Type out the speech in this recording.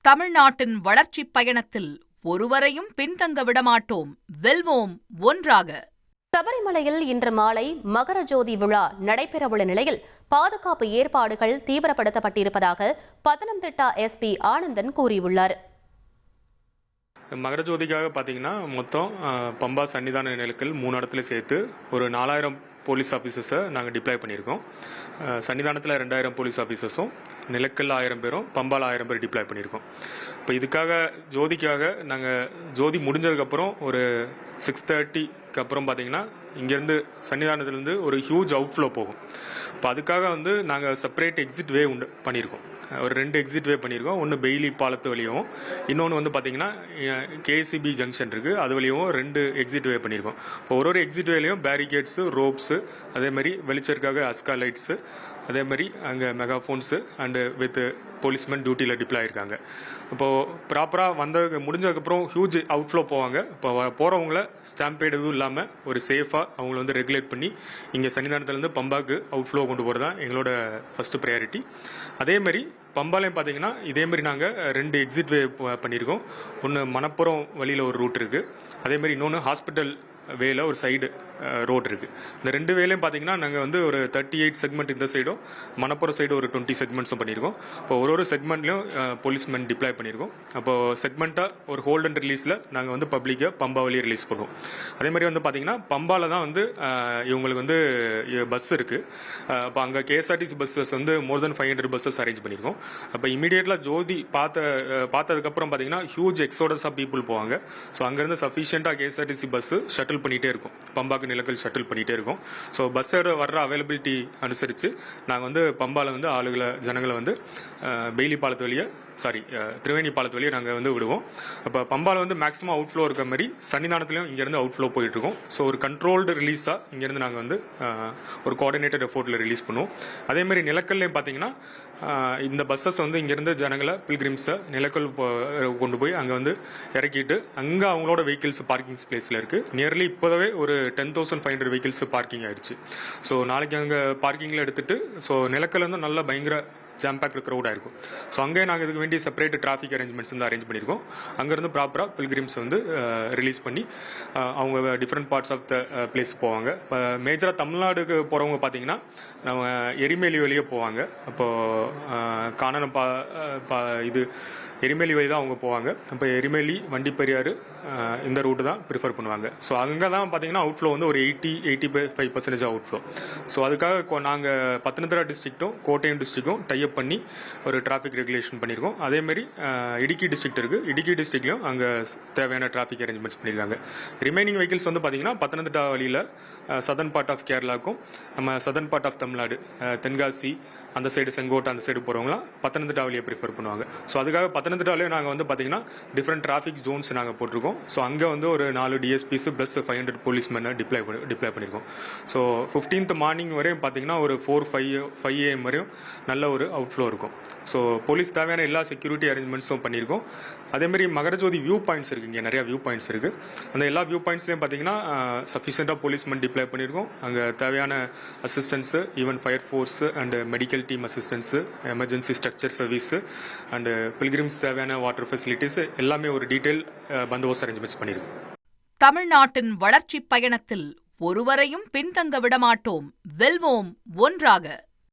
தமிழ்நாட்டின் வளர்ச்சிப் பயணத்தில் ஒருவரையும் பின்தங்க விடமாட்டோம், வெல்வோம் ஒன்றாக. சபரிமலையில் இன்று மாலை மகர ஜோதி விழா நடைபெறவுள்ள நிலையில் பாதுகாப்பு ஏற்பாடுகள் தீவிரப்படுத்தப்பட்டிருப்பதாக பத்தனம்திட்டா எஸ்பி ஆனந்தன் கூறியுள்ளார். மகர ஜோதிக்காக பார்த்தீங்கன்னா மொத்தம் பம்பா சன்னிதான நிலையங்கள் 3 இடத்துல சேர்த்து ஒரு 4000 போலீஸ் ஆஃபீஸர்ஸை நாங்கள் டிப்ளாய் பண்ணியிருக்கோம். சன்னிதானத்தில் 2000 போலீஸ் ஆஃபீஸர்ஸும், நிலக்கல்ல 1000 பேரும், பம்பாவில் 1000 பேர் டிப்ளாய் பண்ணியிருக்கோம். இப்போ இதுக்காக ஜோதிக்காக நாங்கள் ஜோதி முடிஞ்சதுக்கப்புறம் ஒரு 6:30க்கு அப்புறம் பார்த்தீங்கன்னா இங்கேருந்து சன்னிதானத்துலேருந்து ஒரு ஹியூஜ் அவுட்ஃப்ளோ போகும். இப்போ அதுக்காக நாங்கள் செப்பரேட் எக்ஸிட் வே பண்ணியிருக்கோம். ஒரு 2 எக்ஸிட் வே பண்ணியிருக்கோம். ஒன்று பெய்லி பாலத்து வழியும், இன்னொன்று பார்த்தீங்கன்னா கேசிபி ஜங்ஷன் இருக்குது, அது வழியும் 2 எக்ஸிட் வே பண்ணியிருக்கோம். இப்போ ஒரு எக்ஸிட் வேலையும் பேரிகேட்ஸு, ரோப்ஸு, அதேமாதிரி வெளிச்சருக்காக அஸ்கா லைட்ஸு, அதேமாதிரி அங்கே மெகாஃபோன்ஸு அண்டு வித் போலீஸ்மேன் டியூட்டியில் டிப்ளாய் ஆகிருக்காங்க. இப்போது ப்ராப்பராக முடிஞ்சதுக்கப்புறம் ஹியூஜ் அவுட்ஃப்ளோ போவாங்க. இப்போ போகிறவங்கள ஸ்டாம்பேட் எதுவும் இல்லாமல் ஒரு சேஃபாக அவங்கள ரெகுலேட் பண்ணி இங்கே சன்னிதானத்துலேருந்து பம்பாக்கு அவுட்ஃப்ளோ கொண்டு போகிறது தான் எங்களோட ஃபஸ்ட்டு ப்ரையாரிட்டி. அதேமாதிரி பம்பாலையும் பார்த்தீங்கன்னா இதேமாரி நாங்கள் 2 எக்ஸிட் வே பண்ணியிருக்கோம். ஒன்று மணப்புறம் வழியில் ஒரு ரூட் இருக்குது, அதேமாதிரி இன்னொன்று ஹாஸ்பிட்டல் வேல ஒரு சைடு ரோடு இருக்குது. இந்த 2 வேலையும் பார்த்தீங்கன்னா நாங்கள் ஒரு 38 செக்மெண்ட் இந்த சைடும், மணப்புறம் சைடு ஒரு 20 செக்மெண்ட்ஸும் பண்ணியிருக்கோம். இப்போ ஒரு செக்மெண்ட்லையும் போலீஸ்மேன் டிப்ளாய் பண்ணியிருக்கோம். அப்போது செக்மெண்ட்டாக ஒரு ஹோல்ட் அண்ட் ரிலீஸில் நாங்கள் பப்ளிக்காக பம்பா வழியை ரிலீஸ் பண்ணுவோம். அதேமாதிரி பார்த்தீங்கன்னா பம்பாவில் தான் இவங்களுக்கு பஸ் இருக்குது. அப்போ அங்கே கேஎஸ்ஆர்டிசி பஸ்ஸஸ் மோர் தென் 500 பஸ்ஸஸ் அரேஞ்ச் பண்ணியிருக்கோம். அப்போ இமீடியட்டாக ஜோதி பார்த்ததுக்கப்புறம் பார்த்தீங்கன்னா ஹியூஜ் எக்ஸோடஸ் ஆஃப் பீப்புள் போவாங்க. ஸோ அங்கேருந்து சஃபிஷியண்ட்டாக கேஎஸ்ஆர்டிசி பஸ்ஸு ஷட்டில் பண்ணிகிட்டே இருக்கும், பம்பாக்கு நிலக்கல் ஷட்டில் பண்ணிகிட்டே இருக்கும். ஸோ பஸ்ஸோட வர்ற அவைலபிலிட்டி அனுசரித்து நாங்கள் பம்பாவில் ஆளுகளை ஜனங்களை பெய்லி பாலத்து வழியை திரிவேணி பாலத்து வழியை நாங்கள் விடுவோம். அப்போ பம்பாவில் மேக்ஸிமம் அவுட்ஃப்ளோ இருக்க மாதிரி சன்னிதானத்துலையும் இங்கேருந்து அவுட்ஃப்ளோ போயிட்டுருக்கோம். ஸோ ஒரு கண்ட்ரோல்டு ரிலீஸாக இங்கேருந்து நாங்கள் ஒரு கோஆர்டினேட்டட் எஃபோர்ட்டில் ரிலீஸ் பண்ணுவோம். அதேமாதிரி நிலக்கல்லையும் பார்த்தீங்கன்னா இந்த பஸ்ஸஸ் இங்கேருந்து ஜனங்களை பில்கிரிம்ஸை நிலக்கல் கொண்டு போய் அங்கே இறக்கிட்டு அங்கே அவங்களோட வெஹிக்கிள்ஸ் பார்க்கிங் பிளேஸில் இருக்குது. நியர்லி இப்போவே ஒரு 10,500 வெஹிக்கிள்ஸ் பார்க்கிங் ஆயிடுச்சு. ஸோ நாளைக்கு அங்கே பார்க்கிங்கில் எடுத்துகிட்டு ஸோ நிலக்கல் நல்லா பயங்கர ஜாம் பேக்டு க்ரௌடாக இருக்கும். ஸோ அங்கே நாங்கள் இதுக்கு வேண்டிய செப்பரேட் டிராஃபிக் அரேஞ்ச்மெண்ட்ஸ் அரேஞ்ச் பண்ணியிருக்கோம். அங்கேருந்து ப்ராப்பராக பில்கிரிம்ஸ் ரிலீஸ் பண்ணி அவங்க different parts of the place போவாங்க. இப்போ மேஜராக தமிழ்நாடுக்கு போகிறவங்க பார்த்தீங்கன்னா நம்ம எரிமேலி வழியே போவாங்க. அப்போது காணனம் இது எரிமேலி வழி தான் அவங்க போவாங்க. இப்போ எரிமேலி, வண்டிப்பெரியாறு இந்த ரூட்டு தான் ப்ரிஃபர் பண்ணுவாங்க. ஸோ அங்கே தான் பார்த்தீங்கன்னா அவுட்ஃப்ளோ ஒரு 85% அவுட்ஃப்ளோ. ஸோ அதுக்காக நாங்கள் பத்தனம்திட்டா டிஸ்ட்ரிக்ட்டும் கோட்டயம் டிஸ்ட்ரிக்டும் டைப் பண்ணி ஒரு டிராஃபிக் ரெகுலேஷன் பண்ணியிருக்கோம். அதேமாதிரி இடுக்கி டிஸ்ட்ரிக்ட் இருக்குது, இடுக்கி டிஸ்ட்ரிக்ட்லையும் அங்கே தேவையான டிராஃபிக் அரேஞ்ச்மெண்ட்ஸ் பண்ணியிருக்காங்க. ரிமைனிங் வெஹிக்கிள்ஸ் பார்த்தீங்கன்னா பத்தனம்திட்டா வழியில் சதர்ன் பார்ட் ஆஃப் கேரளாவுக்கும் நம்ம southern part of Tamil Nadu Tenkasi அந்த சைடு செங்கோட்டை அந்த சைடு போகிறவங்களாம் பத்தனம்திட்டா வழியை ப்ரிஃபர் பண்ணுவாங்க. ஸோ அதுக்காக பத்தனம்திட்டாலையும் நாங்கள் பார்த்தீங்கன்னா டிஃப்ரெண்ட் டிராஃபிக் ஜோன்ஸ் நாங்கள் போட்டிருக்கோம். ஸோ அங்கே ஒரு 4 டிஎஸ்பிஸ் ப்ளஸ் 500 போலீஸ்மேனை டிப்ளாய் பண்ணியிருக்கோம். ஸோ 15th மார்னிங் வரையும் பார்த்தீங்கன்னா ஒரு 4-5 AM வரையும் நல்ல ஒரு அவுட்ஃப்ளோ இருக்கும். ஸோ போலீஸ் தேவையான எல்லா செக்யூரிட்டி அரேஞ்ச்மெண்ட்ஸும் பண்ணியிருக்கோம். அதேமாதிரி மகரஜோதி வியூ பாயிண்ட்ஸ் இருக்குது, இங்கே நிறையா வியூ பாயிண்ட்ஸ் இருக்குது. அந்த எல்லா வியூ பாயிண்ட்ஸ்லையும் பார்த்தீங்கன்னா சஃபிஷியண்ட்டாக போலீஸ்மேன் டிப்ளாய் பண்ணியிருக்கோம். அங்கே தேவையான assistance, even fire force and medical team assistance, emergency structure service and Pilgrims தேவையான வாட்டர் ஃபெசிலிட்டிஸ் எல்லாமே ஒரு டீட்டெயில் பந்தோபஸ்த் அரேஞ்ச்மெண்ட்ஸ் பண்ணியிருக்கோம். தமிழ்நாட்டின் வளர்ச்சிப் பயணத்தில் ஒருவரையும் பின்தங்க விடமாட்டோம், வெல்வோம் ஒன்றாக.